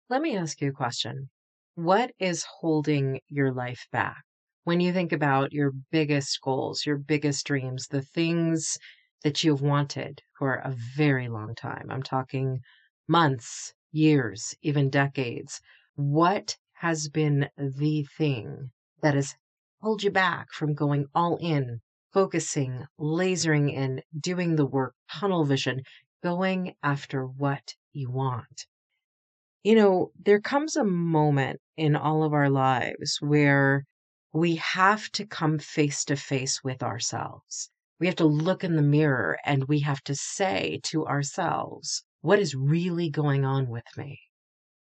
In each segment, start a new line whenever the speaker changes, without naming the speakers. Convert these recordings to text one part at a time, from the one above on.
Let me ask you a question. What is holding your life back? When you think about your biggest goals, your biggest dreams, the things that you've wanted for a very long time, I'm talking months, years, even decades. What has been the thing that has held you back from going all in, focusing, lasering in, doing the work, tunnel vision, going after what you want? There comes a moment in all of our lives where we have to come face to face with ourselves. We have to look in the mirror and we have to say to ourselves, what is really going on with me?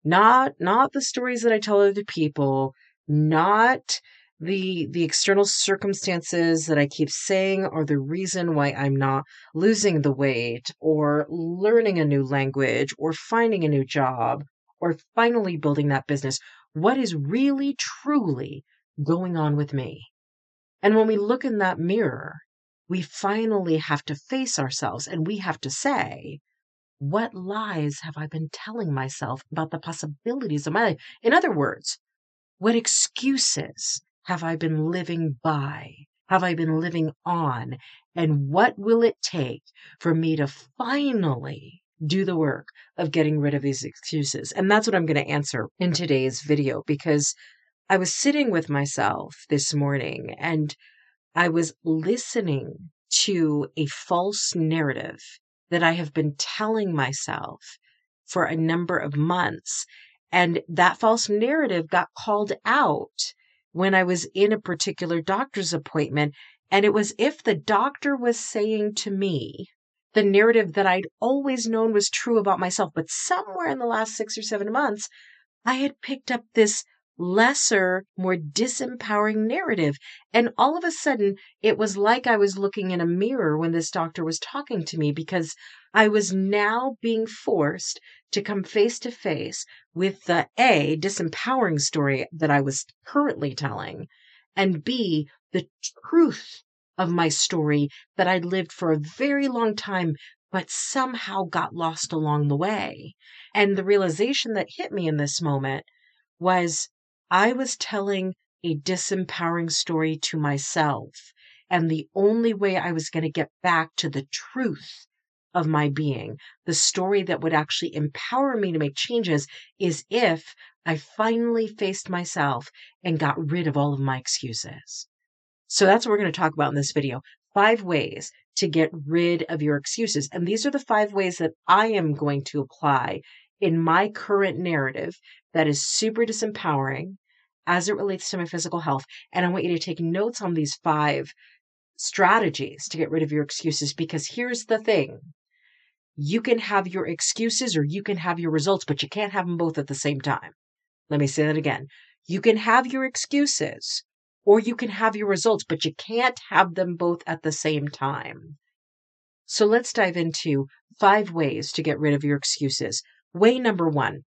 Not the stories that I tell other people, not the external circumstances that I keep saying are the reason why I'm not losing the weight or learning a new language or finding a new job or finally building that business. What is really truly going on with me? And when we look in that mirror, we finally have to face ourselves and we have to say, what lies have I been telling myself about the possibilities of my life? In other words, what excuses have I been living by? Have I been living on? And what will it take for me to finally do the work of getting rid of these excuses? And that's what I'm going to answer in today's video, because I was sitting with myself this morning and I was listening to a false narrative that I have been telling myself for a number of months. And that false narrative got called out when I was in a particular doctor's appointment. And it was if the doctor was saying to me the narrative that I'd always known was true about myself, but somewhere in the last 6 or 7 months, I had picked up this lesser, more disempowering narrative. And all of a sudden, it was like I was looking in a mirror when this doctor was talking to me, because I was now being forced to come face to face with the A, disempowering story that I was currently telling, and B, the truth of my story that I'd lived for a very long time, but somehow got lost along the way. And the realization that hit me in this moment was I was telling a disempowering story to myself. And the only way I was going to get back to the truth of my being, the story that would actually empower me to make changes, is if I finally faced myself and got rid of all of my excuses. So that's what we're going to talk about in this video. 5 ways to get rid of your excuses. And these are the 5 ways that I am going to apply in my current narrative that is super disempowering as it relates to my physical health. And I want you to take notes on these 5 strategies to get rid of your excuses, because here's the thing. You can have your excuses or you can have your results, but you can't have them both at the same time. Let me say that again. You can have your excuses or you can have your results, but you can't have them both at the same time. So let's dive into 5 ways to get rid of your excuses. Way number 1,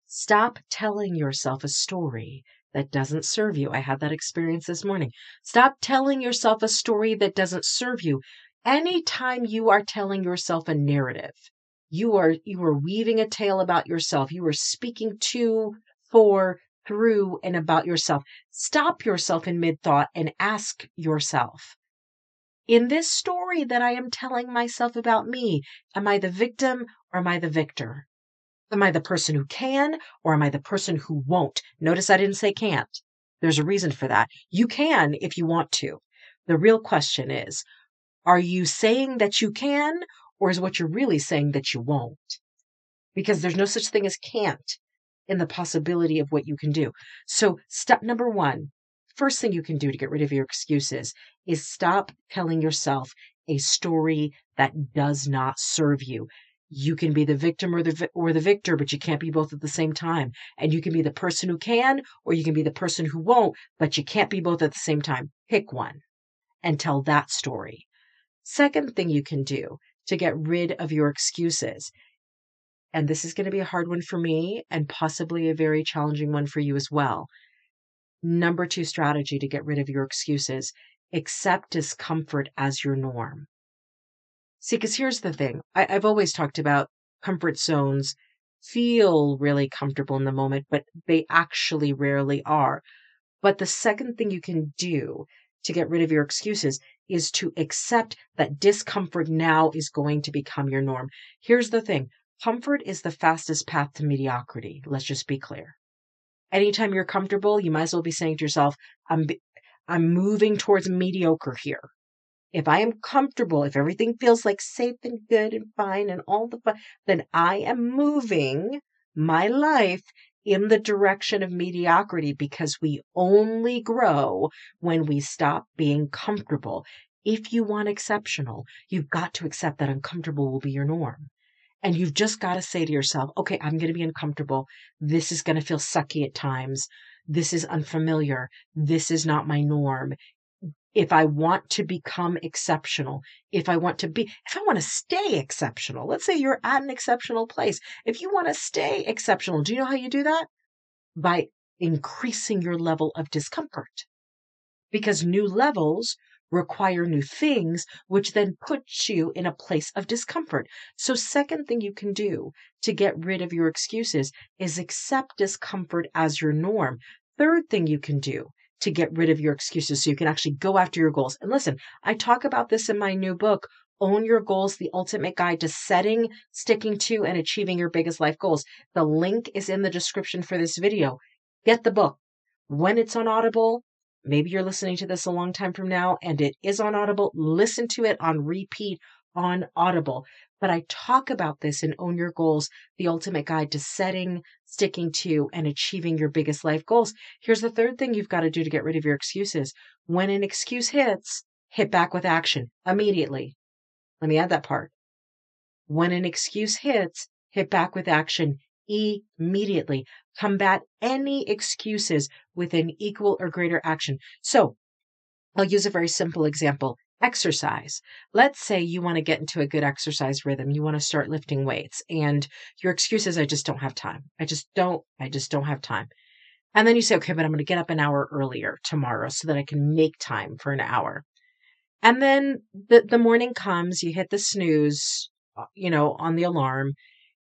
stop telling yourself a story that doesn't serve you. I had that experience this morning. Stop telling yourself a story that doesn't serve you. Anytime you are telling yourself a narrative, you are weaving a tale about yourself. You are speaking to, for, through, and about yourself. Stop yourself in mid-thought and ask yourself, in this story that I am telling myself about me, am I the victim or am I the victor? Am I the person who can or am I the person who won't? Notice I didn't say can't. There's a reason for that. You can if you want to. The real question is, are you saying that you can, or is what you're really saying that you won't? Because there's no such thing as can't in the possibility of what you can do. So step number 1, first thing you can do to get rid of your excuses is stop telling yourself a story that does not serve you. You can be the victim or the victor, but you can't be both at the same time. And you can be the person who can, or you can be the person who won't, but you can't be both at the same time. Pick one and tell that story. Second thing you can do to get rid of your excuses, and this is going to be a hard one for me and possibly a very challenging one for you as well. Number 2 strategy to get rid of your excuses, accept discomfort as your norm. See, because here's the thing. I've always talked about comfort zones feel really comfortable in the moment, but they actually rarely are. But the second thing you can do to get rid of your excuses is to accept that discomfort now is going to become your norm. Here's the thing. Comfort is the fastest path to mediocrity. Let's just be clear. Anytime you're comfortable, you might as well be saying to yourself, I'm moving towards mediocre here. If I am comfortable, if everything feels like safe and good and fine and all the fun, then I am moving my life in the direction of mediocrity, because we only grow when we stop being comfortable. If you want exceptional, you've got to accept that uncomfortable will be your norm. And you've just got to say to yourself, okay, I'm going to be uncomfortable. This is going to feel sucky at times. This is unfamiliar. This is not my norm. If I want to become exceptional, if I want to stay exceptional, let's say you're at an exceptional place. If you want to stay exceptional, do you know how you do that? By increasing your level of discomfort. Because new levels require new things, which then puts you in a place of discomfort. So second thing you can do to get rid of your excuses is accept discomfort as your norm. Third thing you can do to get rid of your excuses so you can actually go after your goals. And listen, I talk about this in my new book, Own Your Goals, the Ultimate Guide to Setting, Sticking to, and Achieving Your Biggest Life Goals. The link is in the description for this video. Get the book. When it's on Audible, maybe you're listening to this a long time from now and it is on Audible, listen to it on repeat on Audible. But I talk about this in Own Your Goals, the Ultimate Guide to Setting, Sticking to, and Achieving Your Biggest Life Goals. Here's the third thing you've got to do to get rid of your excuses. When an excuse hits, hit back with action immediately. Let me add that part. When an excuse hits, hit back with action immediately. Combat any excuses with an equal or greater action. So I'll use a very simple example. Exercise. Let's say you want to get into a good exercise rhythm. You want to start lifting weights and your excuse is, I just don't have time. I just don't have time. And then you say, okay, but I'm going to get up an hour earlier tomorrow so that I can make time for an hour. And then the morning comes, you hit the snooze, on the alarm,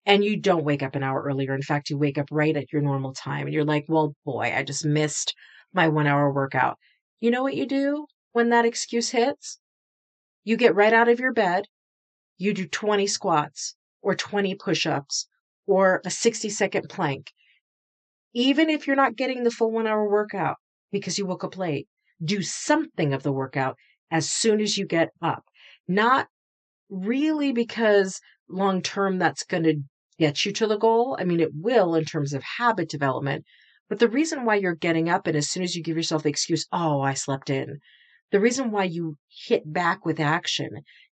and you don't wake up an hour earlier. In fact, you wake up right at your normal time and you're like, well, boy, I just missed my 1 hour workout. You know what you do when that excuse hits? You get right out of your bed. You do 20 squats or 20 push-ups or a 60-second plank. Even if you're not getting the full 1 hour workout because you woke up late, do something of the workout as soon as you get up. Not really because long term that's going to get you to the goal. I mean, it will in terms of habit development. But the reason why you're getting up and as soon as you give yourself the excuse, oh, I slept in, the reason why you hit back with action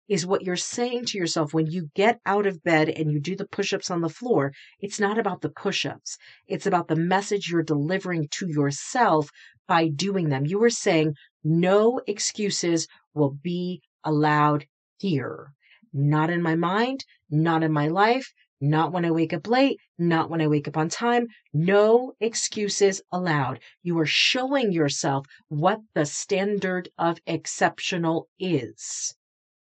is what you're saying to yourself when you get out of bed and you do the push-ups on the floor. It's not about the push-ups. It's about the message you're delivering to yourself by doing them. You are saying no excuses will be allowed here. Not in my mind, not in my life, not when I wake up late, not when I wake up on time. No excuses allowed. You are showing yourself what the standard of exceptional is.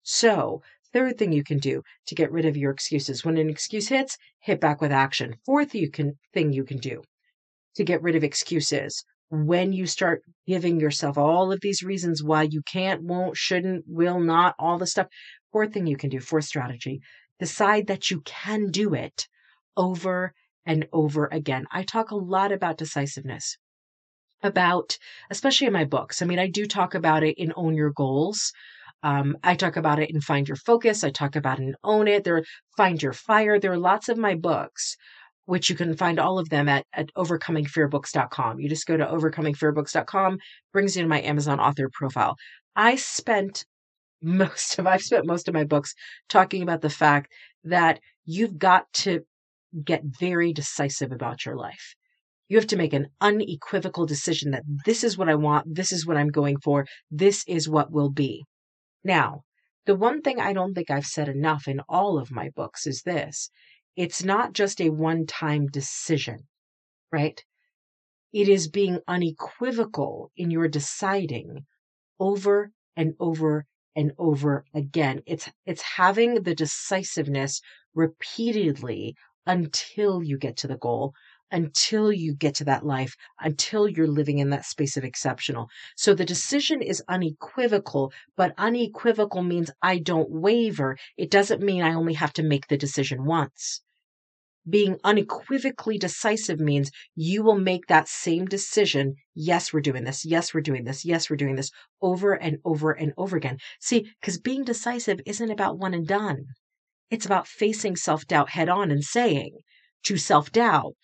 So, third thing you can do to get rid of your excuses. When an excuse hits, hit back with action. Fourth thing you can do to get rid of excuses. When you start giving yourself all of these reasons why you can't, won't, shouldn't, will not, all the stuff. Fourth thing you can do, fourth strategy, decide that you can do it over and over again. I talk a lot about decisiveness, especially in my books. I mean, I do talk about it in Own Your Goals. I talk about it in Find Your Focus. I talk about it in Own It. Find Your Fire. There are lots of my books, which you can find all of them at overcomingfearbooks.com. You just go to overcomingfearbooks.com, brings you to my Amazon author profile. I've spent most of my books talking about the fact that you've got to get very decisive about your life. You have to make an unequivocal decision that this is what I want. This is what I'm going for. This is what will be. Now, the one thing I don't think I've said enough in all of my books is this. It's not just a one-time decision, right? It is being unequivocal in your deciding over and over and over again. It's having the decisiveness repeatedly until you get to the goal, until you get to that life, until you're living in that space of exceptional. So the decision is unequivocal, but unequivocal means I don't waver. It doesn't mean I only have to make the decision once. Being unequivocally decisive means you will make that same decision. Yes, we're doing this. Yes, we're doing this. Yes, we're doing this over and over and over again. See, because being decisive isn't about one and done. It's about facing self-doubt head on and saying to self-doubt,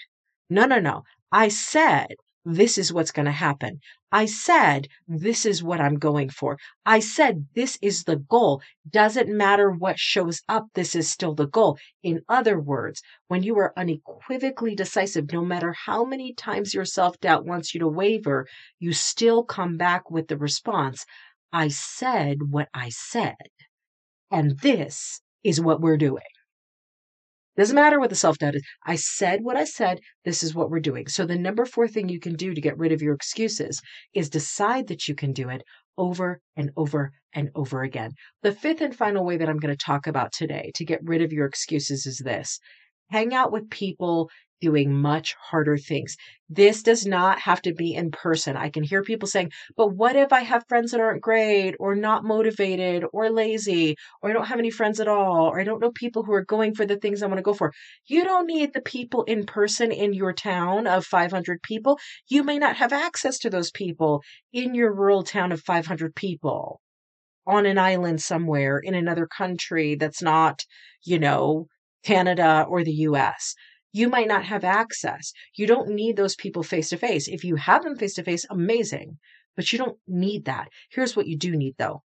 no, no, no. I said this is what's going to happen. I said this is what I'm going for. I said this is the goal. Doesn't matter what shows up, this is still the goal. In other words, when you are unequivocally decisive, no matter how many times your self-doubt wants you to waver, you still come back with the response, I said what I said, and this is what we're doing. Doesn't matter what the self-doubt is. I said what I said. This is what we're doing. So the number 4 thing you can do to get rid of your excuses is decide that you can do it over and over and over again. The 5th and final way that I'm going to talk about today to get rid of your excuses is this. Hang out with people doing much harder things. This does not have to be in person. I can hear people saying, but what if I have friends that aren't great or not motivated or lazy, or I don't have any friends at all, or I don't know people who are going for the things I want to go for? You don't need the people in person in your town of 500 people. You may not have access to those people in your rural town of 500 people on an island somewhere in another country that's not, Canada or the US. You might not have access. You don't need those people face to face. If you have them face to face, amazing, but you don't need that. Here's what you do need though.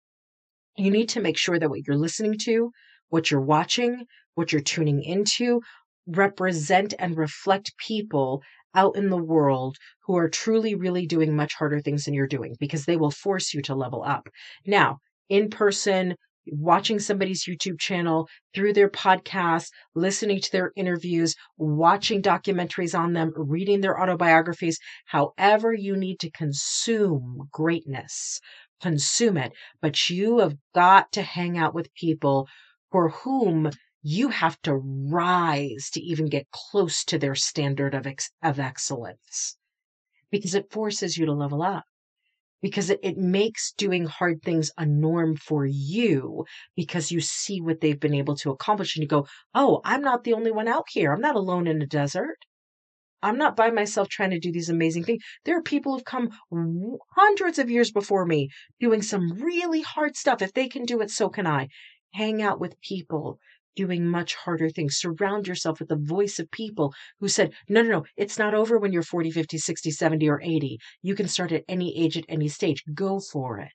You need to make sure that what you're listening to, what you're watching, what you're tuning into represent and reflect people out in the world who are truly, really doing much harder things than you're doing, because they will force you to level up. Now, in person, watching somebody's YouTube channel, through their podcasts, listening to their interviews, watching documentaries on them, reading their autobiographies, however you need to consume greatness, consume it. But you have got to hang out with people for whom you have to rise to even get close to their standard of excellence, because it forces you to level up, because it makes doing hard things a norm for you, because you see what they've been able to accomplish and you go, oh, I'm not the only one out here. I'm not alone in a desert. I'm not by myself trying to do these amazing things. There are people who've come hundreds of years before me doing some really hard stuff. If they can do it, so can I. Hang out with people doing much harder things. Surround yourself with the voice of people who said, no, no, no, it's not over when you're 40, 50, 60, 70, or 80. You can start at any age, at any stage. Go for it.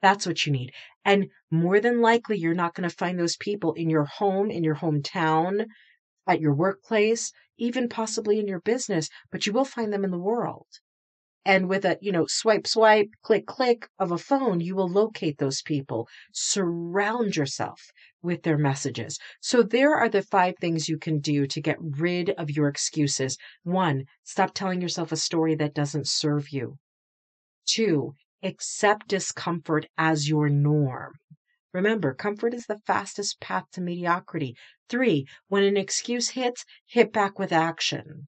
That's what you need. And more than likely, you're not going to find those people in your home, in your hometown, at your workplace, even possibly in your business, but you will find them in the world. And with a, swipe, swipe, click, click of a phone, you will locate those people. Surround yourself with their messages. So there are the 5 things you can do to get rid of your excuses. 1, stop telling yourself a story that doesn't serve you. 2, accept discomfort as your norm. Remember, comfort is the fastest path to mediocrity. 3, when an excuse hits, hit back with action.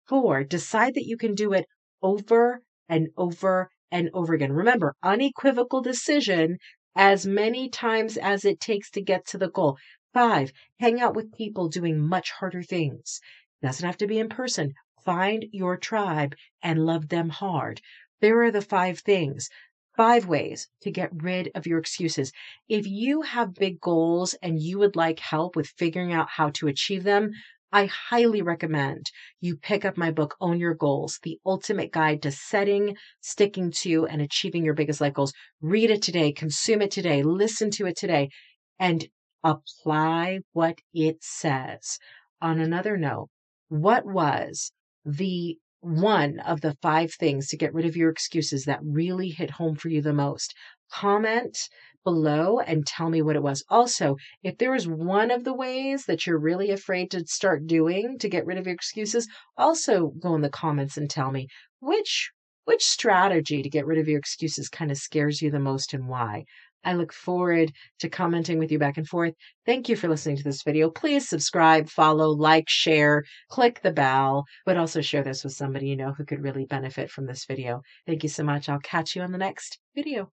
4, decide that you can do it over and over and over again. Remember, unequivocal decision as many times as it takes to get to the goal. 5, hang out with people doing much harder things. Doesn't have to be in person. Find your tribe and love them hard. There are the 5 things. 5 ways to get rid of your excuses. If you have big goals and you would like help with figuring out how to achieve them, I highly recommend you pick up my book, Own Your Goals, the ultimate guide to setting, sticking to, and achieving your biggest life goals. Read it today, consume it today, listen to it today, and apply what it says. On another note, what was the one of the 5 things to get rid of your excuses that really hit home for you the most? Comment below and tell me what it was. Also, if there is one of the ways that you're really afraid to start doing to get rid of your excuses, also go in the comments and tell me which strategy to get rid of your excuses kind of scares you the most and why. I look forward to commenting with you back and forth. Thank you for listening to this video. Please subscribe, follow, like, share, click the bell, but also share this with somebody you know who could really benefit from this video. Thank you so much. I'll catch you on the next video.